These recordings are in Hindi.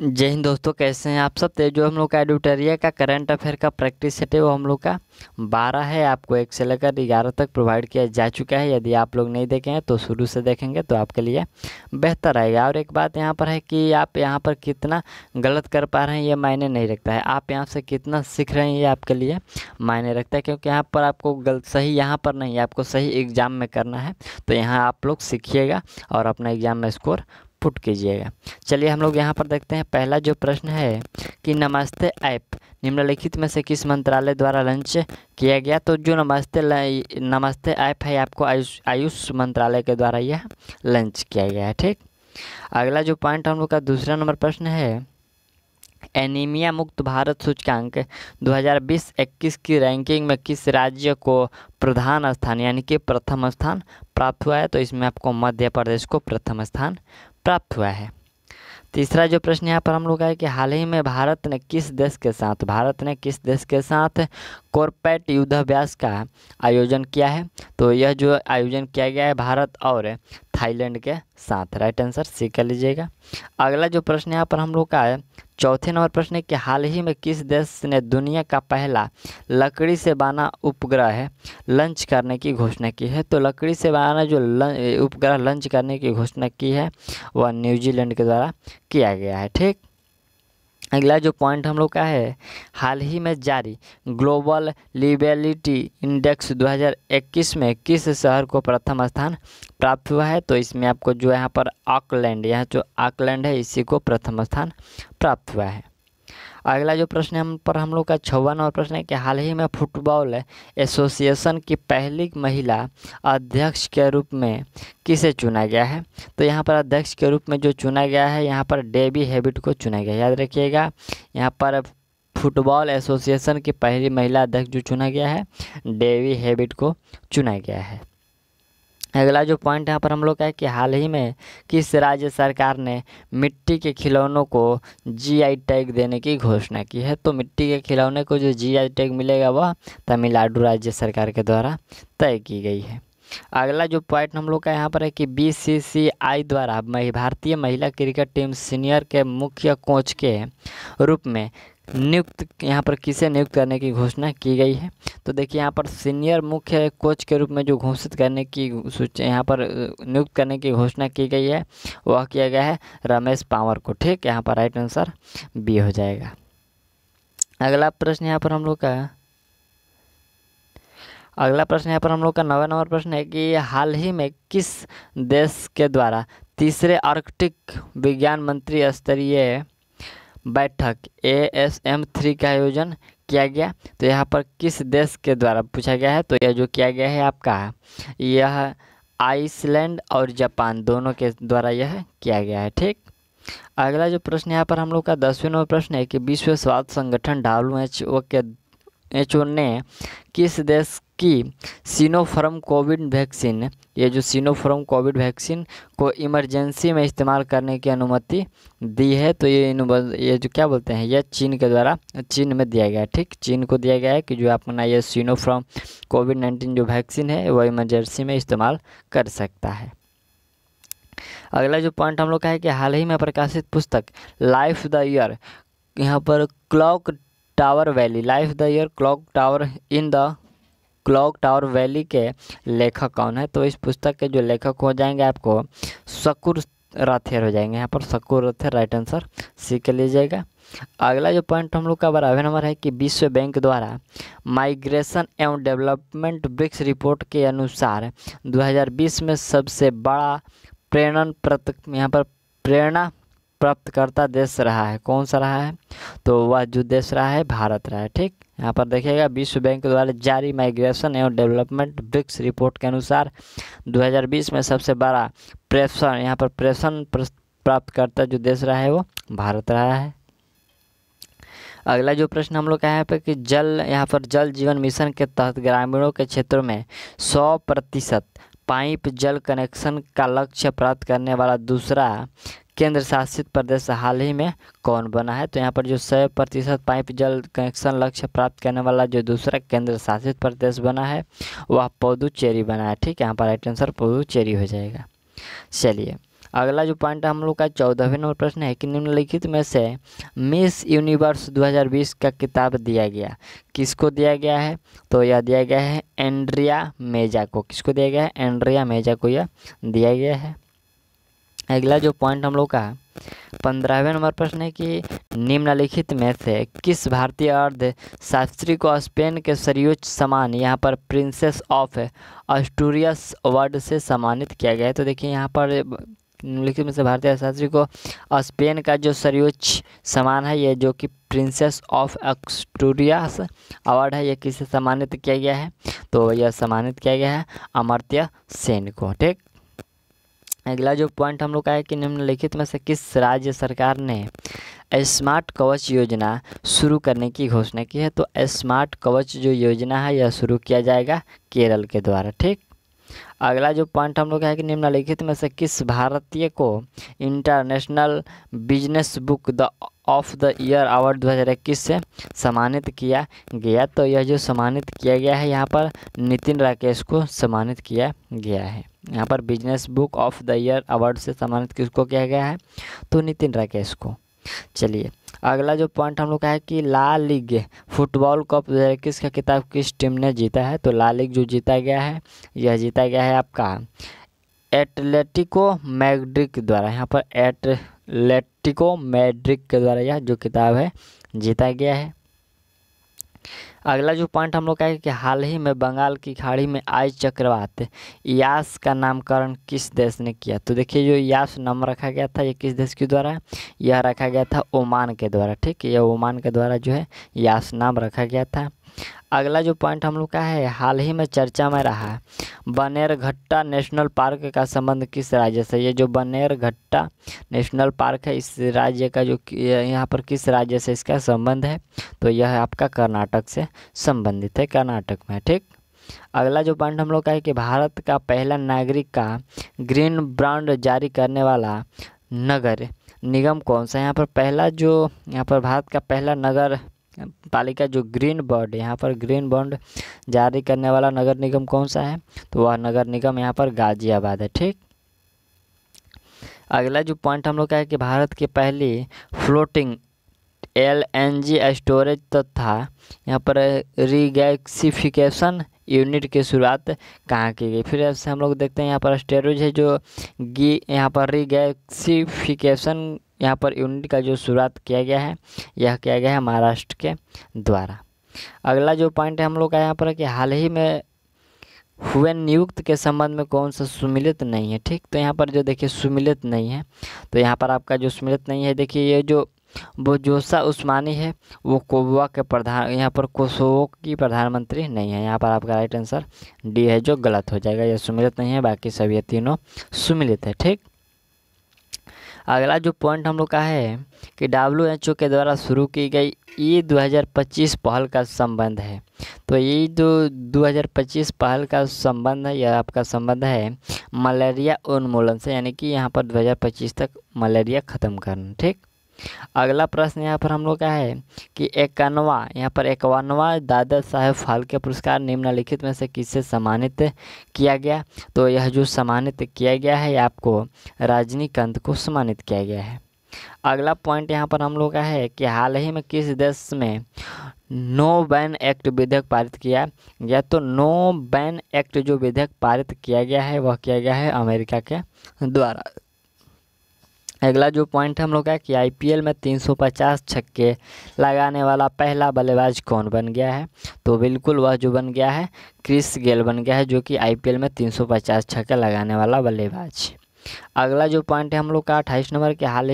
जय हिंद दोस्तों, कैसे हैं आप सब। तो जो हम लोग का एडिटोरिया का करंट अफेयर का प्रैक्टिस सेट है वो हम लोग का 12 है, आपको 1 से लेकर 11 तक प्रोवाइड किया जा चुका है। यदि आप लोग नहीं देखे हैं तो शुरू से देखेंगे तो आपके लिए बेहतर रहेगा। और एक बात यहाँ पर है कि आप यहाँ पर कितना गलत कर पा रहे हैं ये मायने नहीं रखता है, आप यहाँ से कितना सीख रहे हैं ये आपके लिए मायने रखता है। क्योंकि यहाँ पर आपको गलत सही यहाँ पर नहीं, आपको सही एग्ज़ाम में करना है। तो यहाँ आप लोग सीखिएगा और अपना एग्ज़ाम में स्कोर पुट कीजिएगा। चलिए हम लोग यहाँ पर देखते हैं। पहला जो प्रश्न है कि नमस्ते ऐप निम्नलिखित में से किस मंत्रालय द्वारा लॉन्च किया गया। तो जो नमस्ते ऐप है आपको आयुष मंत्रालय के द्वारा यह लॉन्च किया गया है। ठीक, अगला जो पॉइंट हम लोग का दूसरा नंबर प्रश्न है, एनीमिया मुक्त भारत सूचकांक 2020-21 की रैंकिंग में किस राज्य को प्रधान स्थान यानी कि प्रथम स्थान प्राप्त हुआ है। तो इसमें आपको मध्य प्रदेश को प्रथम स्थान प्राप्त हुआ है। तीसरा जो प्रश्न यहाँ पर हम लोग का है कि हाल ही में भारत ने किस देश के साथ कॉर्पेट युद्धाभ्यास का आयोजन किया है। तो यह जो आयोजन किया गया है भारत और थाईलैंड के साथ। राइट आंसर सी कर लीजिएगा। अगला जो प्रश्न यहाँ पर हम लोग का है, चौथे नंबर प्रश्न है कि हाल ही में किस देश ने दुनिया का पहला लकड़ी से बना उपग्रह लॉन्च करने की घोषणा की है। तो लकड़ी से बना जो उपग्रह लॉन्च करने की घोषणा की है वह न्यूजीलैंड के द्वारा किया गया है। ठीक, अगला जो पॉइंट हम लोग का है, हाल ही में जारी ग्लोबल लिवेबिलिटी इंडेक्स 2021 में किस शहर को प्रथम स्थान प्राप्त हुआ है। तो इसमें आपको जो यहाँ पर ऑकलैंड, यहाँ जो ऑकलैंड है इसी को प्रथम स्थान प्राप्त हुआ है। अगला जो प्रश्न हम लोग का 6वां नंबर प्रश्न है कि हाल ही में फुटबॉल एसोसिएशन की पहली महिला अध्यक्ष के रूप में किसे चुना गया है। तो यहाँ पर अध्यक्ष के रूप में जो चुना गया है यहाँ पर डेबी हेबिट को चुना गया है। याद रखिएगा, यहाँ पर फुटबॉल एसोसिएशन की पहली महिला अध्यक्ष जो चुना गया है डेबी हेबिट को चुना गया है। अगला जो पॉइंट यहाँ पर हम लोग का है कि हाल ही में किस राज्य सरकार ने मिट्टी के खिलौनों को जीआई टैग देने की घोषणा की है। तो मिट्टी के खिलौने को जो जीआई टैग मिलेगा वह तमिलनाडु राज्य सरकार के द्वारा तय की गई है। अगला जो पॉइंट हम लोग का यहाँ पर है कि बीसीसीआई द्वारा भारतीय महिला क्रिकेट टीम सीनियर के मुख्य कोच के रूप में यहाँ पर किसे नियुक्त करने की घोषणा की गई है। तो देखिए यहाँ पर सीनियर मुख्य कोच के रूप में जो घोषित करने की यहाँ पर नियुक्त करने की घोषणा की गई है वह किया गया है रमेश पावर को। ठीक, यहाँ पर राइट आंसर बी हो जाएगा। अगला प्रश्न यहाँ पर हम लोग का 9वां नंबर प्रश्न है कि हाल ही में किस देश के द्वारा तीसरे आर्कटिक विज्ञान मंत्री स्तरीय बैठक ASM3 का आयोजन किया गया। तो यहाँ पर किस देश के द्वारा पूछा गया है। तो यह जो किया गया है आपका यह आइसलैंड और जापान दोनों के द्वारा यह किया गया है। ठीक, अगला जो प्रश्न यहाँ पर हम लोग का 10वें नंबर प्रश्न है कि विश्व स्वास्थ्य संगठन WHO ने किस देश की सिनोफार्म कोविड वैक्सीन, ये जो सिनोफार्म कोविड वैक्सीन को इमरजेंसी में इस्तेमाल करने की अनुमति दी है। तो ये जो क्या बोलते हैं, यह चीन के द्वारा चीन में दिया गया है। ठीक, चीन को दिया गया है कि जो अपना ये सिनोफार्म कोविड-19 जो वैक्सीन है वह इमरजेंसी में इस्तेमाल कर सकता है। अगला जो पॉइंट हम लोग का है कि हाल ही में प्रकाशित पुस्तक लाइफ द ईयर यहाँ पर क्लॉक टावर वैली के लेखक कौन है। तो इस पुस्तक के जो लेखक हो जाएंगे आपको शकुर राथेर हो जाएंगे। यहाँ पर शकुर राथेर राइट आंसर सी के लीजिएगा। अगला जो पॉइंट हम लोग का 12वें नंबर है कि विश्व बैंक द्वारा माइग्रेशन एवं डेवलपमेंट ब्रिक्स रिपोर्ट के अनुसार 2020 में सबसे बड़ा प्रेरणा प्राप्तकर्ता देश रहा है, कौन सा रहा है। तो वह जो देश रहा है भारत रहा है। ठीक, यहाँ पर देखिएगा विश्व बैंक द्वारा जारी माइग्रेशन एवं डेवलपमेंट ब्रिक्स रिपोर्ट के अनुसार 2020 में सबसे बड़ा प्रेषण प्राप्तकर्ता जो देश रहा है वो भारत रहा है। अगला जो प्रश्न हम लोग का है कि जल जीवन मिशन के तहत ग्रामीणों के क्षेत्रों में 100% पाइप जल कनेक्शन का लक्ष्य प्राप्त करने वाला दूसरा केंद्र शासित प्रदेश हाल ही में कौन बना है। तो यहाँ पर जो 100% पाइप जल कनेक्शन लक्ष्य प्राप्त करने वाला जो दूसरा केंद्र शासित प्रदेश बना है वह पुदुचेरी बना है। ठीक है, यहाँ पर राइट आंसर पुदुचेरी हो जाएगा। चलिए अगला जो पॉइंट हम लोग का 14वें नंबर प्रश्न है कि निम्नलिखित में से मिस यूनिवर्स 2020 का खिताब दिया गया किसको दिया गया है? तो यह दिया गया है एंड्रिया मेजा को। किसको दिया गया है? एंड्रिया मेजा को यह दिया गया है। अगला जो पॉइंट हम लोग का 15वें नंबर प्रश्न है कि निम्नलिखित में से किस भारतीय अर्थशास्त्री को स्पेन के सर्वोच्च सम्मान यहाँ पर प्रिंसेस ऑफ अस्टूरियस अवार्ड से सम्मानित किया गया है? तो देखिए यहाँ पर निम्नलिखित में से भारतीय अर्थशास्त्री को स्पेन का जो सर्वोच्च सम्मान है ये जो कि प्रिंसेस ऑफ अस्टूरियस अवार्ड है, ये किसे सम्मानित किया गया है? तो यह सम्मानित किया गया है अमर्त्य सेन को। ठीक। अगला जो पॉइंट हम लोग का है कि निम्नलिखित में से किस राज्य सरकार ने स्मार्ट कवच योजना शुरू करने की घोषणा की है? तो स्मार्ट कवच जो योजना है यह शुरू किया जाएगा केरल के द्वारा। ठीक। अगला जो पॉइंट हम लोग है कि निम्नलिखित में से किस भारतीय को international business book of the year award 2021 से सम्मानित किया गया? तो यह जो सम्मानित किया गया है यहाँ पर नितिन राकेश को सम्मानित किया गया है। यहाँ पर business book of the year award से सम्मानित किसको किया गया है? तो नितिन राकेश को। चलिए अगला जो पॉइंट हम लोग का है कि ला लीग फुटबॉल कप 2021 का खिताब किस टीम ने जीता है? तो ला लीग जो जीता गया है यह जीता गया है आपका एटलेटिको मैड्रिड के द्वारा। यहाँ पर एटलेटिको मैड्रिड के द्वारा यह जो खिताब है जीता गया है। अगला जो पॉइंट हम लोग का है कि हाल ही में बंगाल की खाड़ी में आए चक्रवात यास का नामकरण किस देश ने किया? तो देखिए जो यास नाम रखा गया था ये किस देश के द्वारा? यह रखा गया था ओमान के द्वारा। ठीक। यह ओमान के द्वारा जो है यास नाम रखा गया था। अगला जो पॉइंट हम लोग का है हाल ही में चर्चा में रहा बनेरघट्टा नेशनल पार्क का संबंध किस राज्य से? ये जो बनेरघट्टा नेशनल पार्क है इस राज्य का जो यहाँ पर किस राज्य से इसका संबंध है? तो यह आपका कर्नाटक से संबंधित है, कर्नाटक में। ठीक। अगला जो पॉइंट हम लोग का है कि भारत का पहला नागरिक का ग्रीन बॉन्ड जारी करने वाला नगर निगम कौन सा? यहाँ पर पहला जो यहाँ पर भारत का पहला नगर पालिका जो ग्रीन बॉन्ड यहाँ पर ग्रीन बॉन्ड जारी करने वाला नगर निगम कौन सा है? तो वह नगर निगम यहाँ पर गाजियाबाद है। ठीक। अगला जो पॉइंट हम लोग का है कि भारत की पहली फ्लोटिंग LNG स्टोरेज तथा यहाँ पर रिगैसिफिकेशन यूनिट की शुरुआत कहाँ की गई? फिर से हम लोग देखते हैं यहाँ पर स्टोरेज है जो यहाँ पर रिगैसिफिकेशन यहाँ पर यूनिट का जो शुरुआत किया गया है यह किया गया है महाराष्ट्र के द्वारा। अगला जो पॉइंट है हम लोग का यहाँ पर कि हाल ही में हुए नियुक्त के संबंध में कौन सा सुमिलित नहीं है? ठीक। तो यहाँ पर जो देखिए सुमिलित नहीं है, तो यहाँ पर आपका जो सुमिलित नहीं है देखिए ये जो बोजोसा उस्मानी है वो कोबा के प्रधान यहाँ पर कोसोवो की प्रधानमंत्री नहीं है। यहाँ पर आपका राइट आंसर डी है जो गलत हो जाएगा। यह सुमिलित नहीं है, बाकी सभी तीनों सुमिलित है। ठीक। अगला जो पॉइंट हम लोग का है कि WHO के द्वारा शुरू की गई ईद 2025 पहल का संबंध है। तो ये जो 2025 पहल का संबंध है यह आपका संबंध है मलेरिया उन्मूलन से, यानी कि यहाँ पर 2025 तक मलेरिया ख़त्म करना। ठीक। अगला प्रश्न यहाँ पर हम लोग का है कि 51वां दादा साहेब फाल्के पुरस्कार निम्नलिखित में से किससे सम्मानित किया गया? तो यह जो सम्मानित किया गया है आपको रजनीकांत को सम्मानित किया गया है। अगला पॉइंट यहाँ पर हम लोग का है कि हाल ही में किस देश में नो बैन एक्ट विधेयक पारित किया गया? तो नो बैन एक्ट जो विधेयक पारित किया गया है वह किया गया है अमेरिका के द्वारा। अगला जो पॉइंट हम लोग का है कि IPL में 350 छक्के लगाने वाला पहला बल्लेबाज कौन बन गया है? तो बिल्कुल वह जो बन गया है क्रिस गेल बन गया है, जो कि IPL में 350 छक्के लगाने वाला बल्लेबाज। अगला जो पॉइंट है हम लोग का 28 नंबर के हाल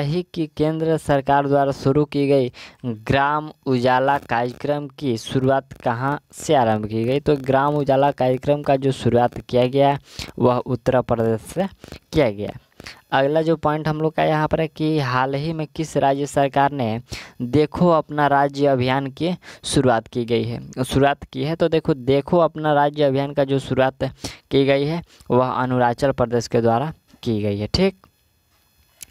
ही की केंद्र सरकार द्वारा शुरू की गई ग्राम उजाला कार्यक्रम की शुरुआत कहाँ से आरंभ की गई? तो ग्राम उजाला कार्यक्रम का जो शुरुआत किया गया वह उत्तर प्रदेश से किया गया। अगला जो पॉइंट हम लोग का यहाँ पर है कि हाल ही में किस राज्य सरकार ने देखो अपना राज्य अभियान की शुरुआत की है? तो देखो अपना राज्य अभियान का जो शुरुआत की गई है वह अरुणाचल प्रदेश के द्वारा की गई है। ठीक।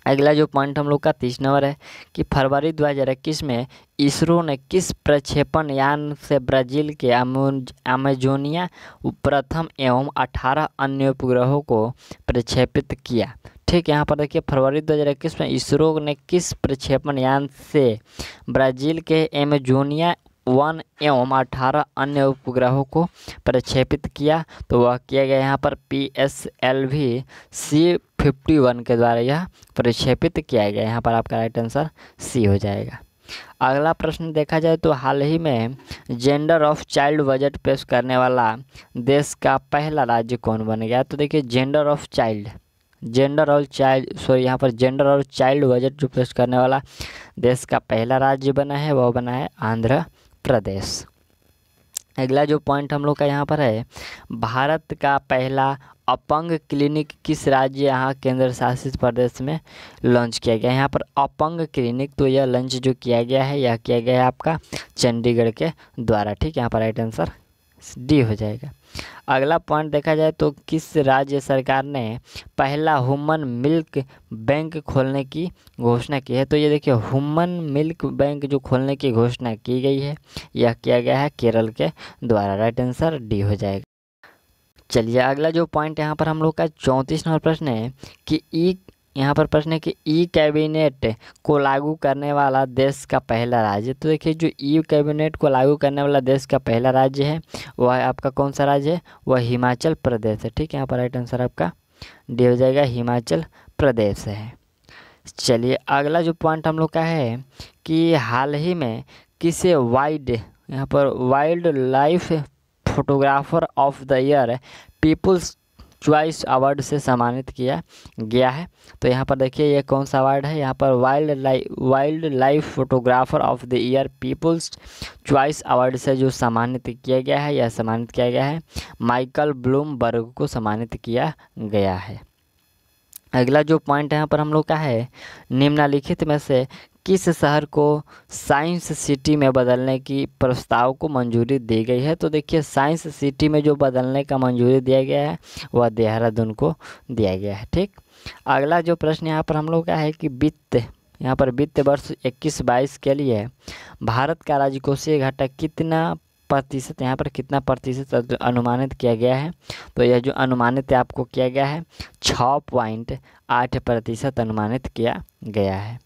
अगला जो पॉइंट हम लोग का 30 नंबर है कि फरवरी 2021 में इसरो ने किस प्रक्षेपण यान से ब्राज़ील के अमेजोनिया प्रथम एवं 18 अन्य उपग्रहों को प्रक्षेपित किया। ठीक, यहाँ पर देखिए फरवरी 2021 में इसरो ने किस प्रक्षेपण यान से ब्राज़ील के अमेजोनिया 1 एवं 18 अन्य उपग्रहों को प्रक्षेपित किया, तो वह किया गया यहाँ पर PSLV C51 के द्वारा यह प्रक्षेपित किया गया। यहाँ पर आपका राइट आंसर सी हो जाएगा। अगला प्रश्न देखा जाए तो हाल ही में जेंडर ऑफ चाइल्ड बजट पेश करने वाला देश का पहला राज्य कौन बन गया? तो देखिए जेंडर और चाइल्ड बजट जो पेश करने वाला देश का पहला राज्य बना है वह बना है आंध्र प्रदेश। अगला जो पॉइंट हम लोग का यहाँ पर है, भारत का पहला अपंग क्लिनिक किस राज्य यहाँ केंद्र शासित प्रदेश में लॉन्च किया गया? यहाँ पर अपंग क्लिनिक, तो यह लॉन्च जो किया गया है यह किया गया है आपका चंडीगढ़ के द्वारा। ठीक, यहाँ पर राइट आंसर डी हो जाएगा। अगला पॉइंट देखा जाए तो किस राज्य सरकार ने पहला ह्यूमन मिल्क बैंक खोलने की घोषणा की है? तो ये देखिए ह्यूमन मिल्क बैंक जो खोलने की घोषणा की गई है यह किया गया है केरल के द्वारा। राइट आंसर डी हो जाएगा। चलिए अगला जो पॉइंट यहाँ पर हम लोग का 34 नंबर प्रश्न है कि ई कैबिनेट को लागू करने वाला देश का पहला राज्य। तो देखिए जो ई कैबिनेट को लागू करने वाला देश का पहला राज्य है वह आपका कौन सा राज्य है? वह हिमाचल प्रदेश है। ठीक है, यहाँ पर राइट आंसर आपका डी हो जाएगा, हिमाचल प्रदेश है। चलिए अगला जो पॉइंट हम लोग का है कि हाल ही में किसे wildlife photographer of the year people's choice award से सम्मानित किया गया है? तो यहाँ पर देखिए ये कौन सा अवार्ड है? यहाँ पर wildlife photographer of the year people's choice award से जो सम्मानित किया गया है यह सम्मानित किया गया है माइकल ब्लूमबर्ग को सम्मानित किया गया है। अगला जो पॉइंट यहाँ पर हम लोग का है, निम्नलिखित में से किस शहर को साइंस सिटी में बदलने की प्रस्ताव को मंजूरी दी गई है? तो देखिए साइंस सिटी में जो बदलने का मंजूरी दिया गया है वह देहरादून को दिया गया है। ठीक, अगला जो प्रश्न यहाँ पर हम लोग का है कि वित्त वर्ष 21-22 के लिए भारत का राजकोषीय घाटा कितना प्रतिशत अनुमानित किया गया है? तो यह जो अनुमानित आपको किया गया है 6.8% अनुमानित किया गया है।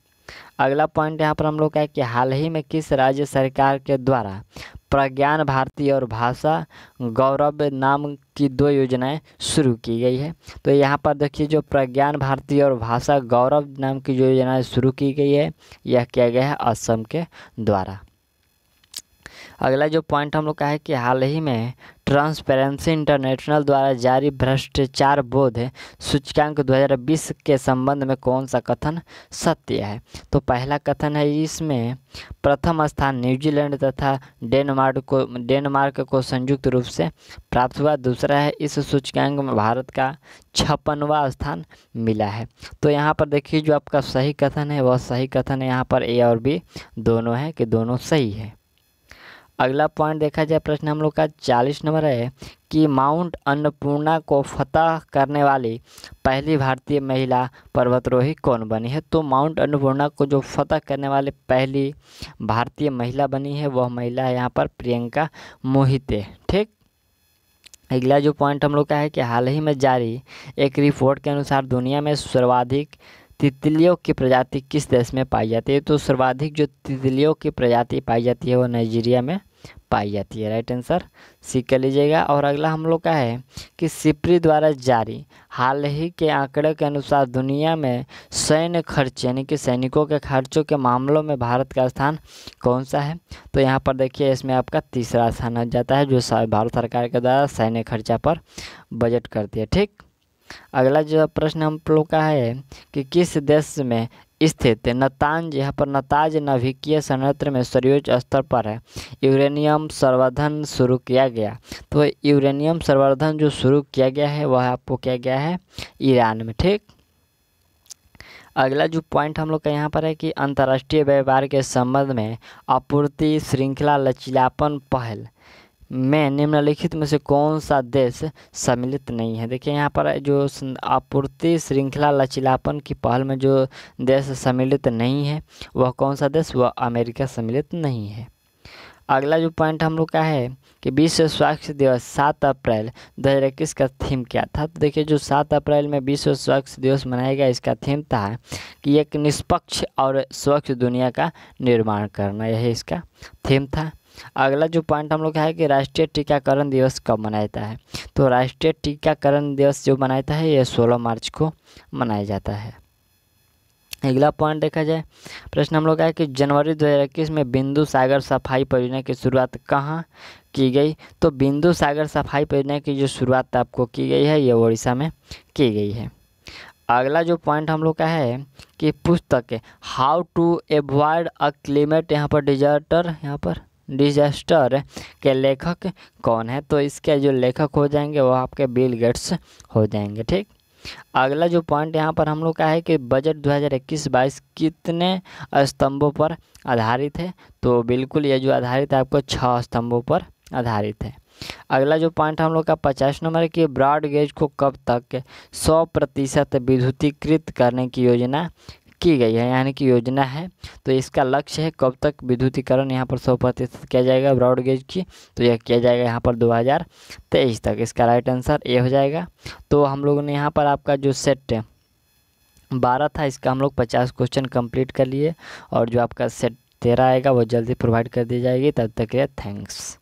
अगला पॉइंट यहाँ पर हम लोग का है कि हाल ही में किस राज्य सरकार के द्वारा प्रज्ञान भारती और भाषा गौरव नाम की 2 योजनाएं शुरू की गई है? तो यहाँ पर देखिए जो प्रज्ञान भारती और भाषा गौरव नाम की जो योजनाएं शुरू की गई है यह किया गया है असम के द्वारा। अगला जो पॉइंट हम लोग का है कि हाल ही में ट्रांसपेरेंसी इंटरनेशनल द्वारा जारी भ्रष्टाचार बोध सूचकांक 2020 के संबंध में कौन सा कथन सत्य है? तो पहला कथन है इसमें प्रथम स्थान न्यूजीलैंड तथा डेनमार्क को संयुक्त रूप से प्राप्त हुआ। दूसरा है इस सूचकांक में भारत का 56वां स्थान मिला है। तो यहाँ पर देखिए जो आपका सही कथन है वह सही कथन है यहाँ पर ए और बी दोनों है कि दोनों सही है। अगला पॉइंट देखा जाए प्रश्न हम लोग का 40 नंबर है कि माउंट अन्नपूर्णा को फतह करने वाली पहली भारतीय महिला पर्वतारोही कौन बनी है? तो माउंट अन्नपूर्णा को जो फतह करने वाली पहली भारतीय महिला बनी है वह महिला है यहाँ पर प्रियंका मोहिते। ठीक, अगला जो पॉइंट हम लोग का है कि हाल ही में जारी एक रिपोर्ट के अनुसार दुनिया में सर्वाधिक तितलियों की प्रजाति किस देश में पाई जाती है? तो सर्वाधिक जो तितलियों की प्रजाति पाई जाती है वो नाइजीरिया में पाई जाती है। राइट आंसर सी कर लीजिएगा। और अगला हम लोग का है कि सिप्री द्वारा जारी हाल ही के आंकड़े के अनुसार दुनिया में सैन्य खर्च यानी कि सैनिकों के खर्चों के मामलों में भारत का स्थान कौन सा है? तो यहाँ पर देखिए इसमें आपका तीसरा स्थान आ जाता है जो भारत सरकार के द्वारा सैन्य खर्चा पर बजट करती है। ठीक, अगला जो प्रश्न हम लोग का है कि किस देश में स्थित नताज नाभिकीय संयंत्र में सर्वोच्च स्तर पर है यूरेनियम संवर्धन शुरू किया गया? तो यूरेनियम संवर्धन जो शुरू किया गया है वह आपको किया गया है ईरान में। ठीक, अगला जो पॉइंट हम लोग का यहाँ पर है कि अंतर्राष्ट्रीय व्यापार के संबंध में आपूर्ति श्रृंखला लचीलापन पहल में निम्नलिखित में से कौन सा देश सम्मिलित नहीं है। देखिए यहाँ पर जो आपूर्ति श्रृंखला लचीलापन की पहल में जो देश सम्मिलित नहीं है वह कौन सा देश, वह अमेरिका सम्मिलित नहीं है। अगला जो पॉइंट हम लोग का है कि विश्व स्वास्थ्य दिवस 7 अप्रैल 2021 का थीम क्या था। तो देखिए जो 7 अप्रैल में विश्व स्वास्थ्य दिवस मनाया गया, इसका थीम था कि एक निष्पक्ष और स्वच्छ दुनिया का निर्माण करना, यही इसका थीम था। अगला जो पॉइंट हम लोग का है कि राष्ट्रीय टीकाकरण दिवस कब मनाया जाता है। तो राष्ट्रीय टीकाकरण दिवस जो मनाया जाता है ये 16 मार्च को मनाया जाता है। अगला पॉइंट देखा जाए, प्रश्न हम लोग का है कि जनवरी 2021 में बिंदु सागर सफाई परियोजना की शुरुआत कहाँ की गई। तो बिंदु सागर सफाई परियोजना की जो शुरुआत आपको की गई है ये उड़ीसा में की गई है। अगला जो पॉइंट हम लोग का है कि पुस्तक how to avoid a climate यहाँ पर डिजास्टर के लेखक कौन है। तो इसके जो लेखक हो जाएंगे वो आपके बिल गेट्स हो जाएंगे। ठीक, अगला जो पॉइंट यहाँ पर हम लोग का है कि बजट 2021-22 कितने स्तंभों पर आधारित है। तो बिल्कुल ये जो आधारित है आपको 6 स्तंभों पर आधारित है। अगला जो पॉइंट हम लोग का 50 नंबर है कि ब्रॉड गेज को कब तक 100% विद्युतीकृत करने की योजना की गई है, यानी कि योजना है। तो इसका लक्ष्य है कब तक विद्युतीकरण यहाँ पर 100% किया जाएगा ब्रॉड गेज की। तो यह किया जाएगा यहाँ पर 2023 तक। इसका राइट आंसर ए हो जाएगा। तो हम लोगों ने यहाँ पर आपका जो सेट 12 था इसका हम लोग 50 क्वेश्चन कंप्लीट कर लिए, और जो आपका सेट 13 आएगा वो जल्दी प्रोवाइड कर दी जाएगी। तब तक के लिए थैंक्स।